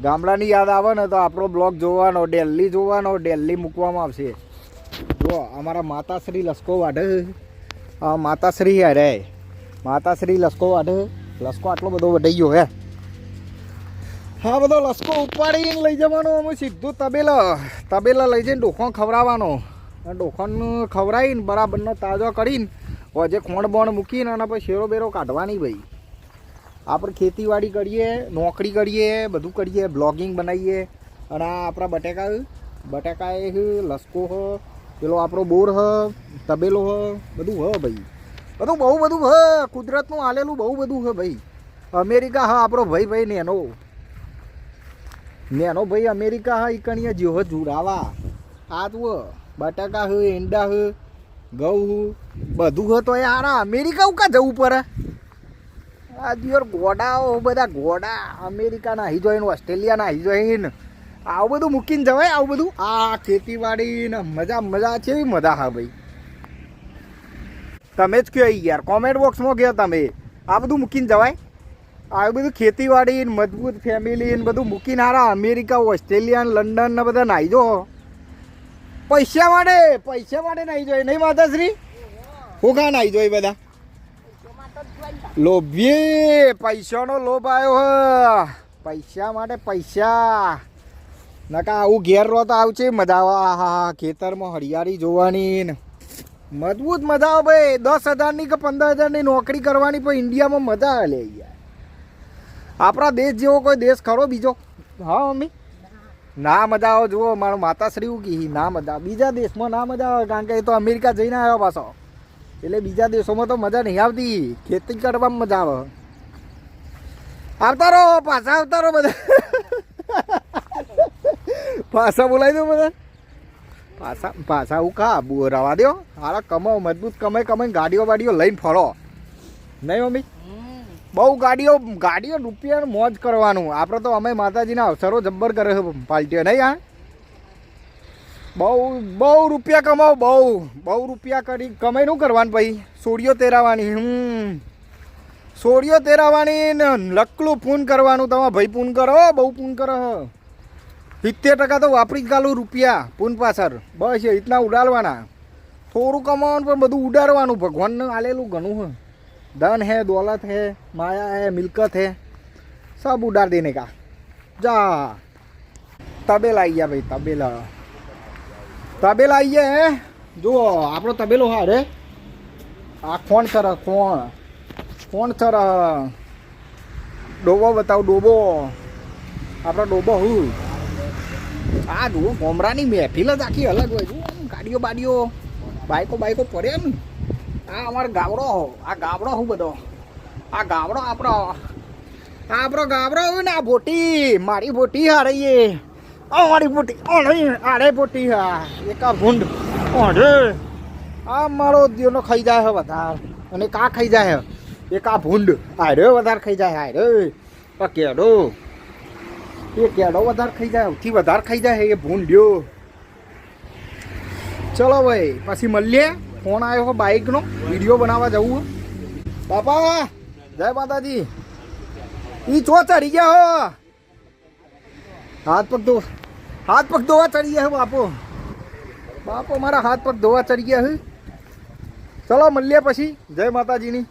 ગામડાની યાદ આવે ને તો આપણો બ્લોગ જોવાનો, ડેલી જોવાનો, ડેલી મૂકવામાં આવશે. જો અમારા માતાશ્રી લસકો વાઢે, માતાશ્રી અરે માતાશ્રી લસકો વાઢે. લસકો આટલો બધો વઢાઈ ગયો હે. હા, બધો લસકો ઉપાડીને લઈ જવાનો અમે સીધું તબેલા લઈ જઈને ડોખો ખવડાવવાનો. ડોખોને ખવડાવીને બરાબરનો તાજો કરીને જે ખોણ બોણ મૂકીને અને પછી શેરો બેરો કાઢવાની. ભાઈ આપણે ખેતીવાડી કરીએ, નોકરી કરીએ, બધું કરીએ, બ્લોગિંગ બનાવીએ. અને આ આપણા બટાકા એ લસકો હ, પેલો આપણો બોર હ, તબેલો હ, બધું હ ભાઈ. બધું બહુ બધું હ. કુદરતનું આલેલું બહુ બધું હ ભાઈ. અમેરિકા હ આપણો ભાઈ નેનો ભાઈ અમેરિકા હ. ઈકણીએ જેવો જોડાવા આ તું બટાકા હ, ઈંડા હ, ઘઉં બધું હ. તો યાર અમેરિકા હું કા જવું પડે? આ દિયોર ગોડાઓ બધા ગોડા અમેરિકા નાહી જોઈને, ઓસ્ટ્રેલિયા નાહી જોઈને, આવું બધું મૂકીને જવાય? આવું બધું આ ખેતીવાડી ને મજા છે. મજા હા ભાઈ. તમે જ કહો યાર, કોમેન્ટ બોક્સમાં કહો તમે, આ બધું મૂકીને જવાય? આ બધું ખેતીવાડી મજબૂત ફેમિલી ને બધું મૂકીને હારા અમેરિકા, ઓસ્ટ્રેલિયા, લંડન ને બધા નાહી જો. પૈસા માટે નાહી જોઈએ નહીં માતાશ્રી? હું કાં નાહી જોઈએ બધા? લોભી પૈસાનો લોભ આવ્યો હ. પૈસા માટે પૈસા નકા આવું ઘેર રહો તો આવશે મજા આવે. હા, ખેતરમાં હરિયાળી જોવાની ને મજબૂત મજા આવે ભાઈ. 10,000ની કે 15,000ની નોકરી કરવાની પણ ઇન્ડિયામાં મજા આવે લે યાર. આપણા દેશ જેવો કોઈ દેશ ખરો બીજો? હા મમ્મી, ના મજા આવે. જુઓ મારો માતાશ્રી એવું કહી, ના મજા બીજા દેશમાં ના મજા આવે, કારણ કે એ તો અમેરિકા જઈને આવ્યો પાછો. એટલે બીજા દેશોમાં તો મજા નહીં આવતી. ખેતી કરવામાં મજા આવે. આવતા રહો, પાછા આવતા રહો બધા. પાછા બોલાવી દો બધા. પાછા હું કા રવા દો. હારા કમાઓ, મજબૂત કમાઈ ગાડીઓ બાડીઓ લઈને ફરો. નહીં મમ્મી? બહુ ગાડીઓ રૂપિયા મોજ કરવાનું. આપણે તો અમે માતાજીના અવસરો જબ્બર કરે છે પાર્ટીઓ, નહીં? હા, બહુ રૂપિયા કમાઓ. બહુ રૂપિયા કરી કમાઈ શું કરવાનું ભાઈ? સોડીઓ તેરાવાની. સોડીઓ તેરાવાની ને લકલું પૂન કરવાનું. તમારા ભાઈ પૂન કરો, બહુ પૂન કરો. 70% તો વાપરી જ ગાલું રૂપિયા પૂન પાછળ. બસ એ રીતના ઉડાડવાના. થોડું કમાવાનું પણ બધું ઉડાડવાનું. ભગવાનને આલેલું ઘણું હે. ધન હે, દौलत है, माया है, मिलकत है, सब उड़ाड़ देने का. જા તબેલા આવી ગયા ભાઈ. તબેલા આવી ગયા હે. જુઓ આપણો તબેલો હા રે. આ કોણ સર? કોણ સર? ડોબો બતાવ. ડોબો આપણો ડોબો હું. આ જુઓ ગોમરાની મહેફિલ જ આખી અલગ હોય. જુઓ ગાડીઓ બાડીઓ, બાઈકો પડે ને. આ અમારો ગાવડો. આ ગાવડો હું બધો. આ ગાવડો આપણો ગાવડો હોય ને. આ બોટી મારી બોટી હારે. મારી બોટી આડે બોટી હા. એકા ભૂંડ ઓઢે. આ મારો દીવનો ખાઈ જાય હે વધારે. અને કા ખાઈ જાય હે? એક આ ભૂંડ આડે વધારે ખાઈ જાય. આડે આ કેડો. એ કેડો વધારે ખાઈ જાય. સૌથી વધારે ખાઈ જાય એ ભૂંડ્યો. ચલો ભાઈ પછી મળીએ. ફોન આવ્યો હો બાઇકનો, વિડીયો બનાવવા જવું. બાપા જય માતાજી. ઈ ચો ચડી ગયા હો. હાથ પગ ધોવા ચડી ગયા હે બાપો મારા. હાથ પગ ધોવા ચડી ગયા હે. ચલો મળીએ પછી. જય માતાજીની.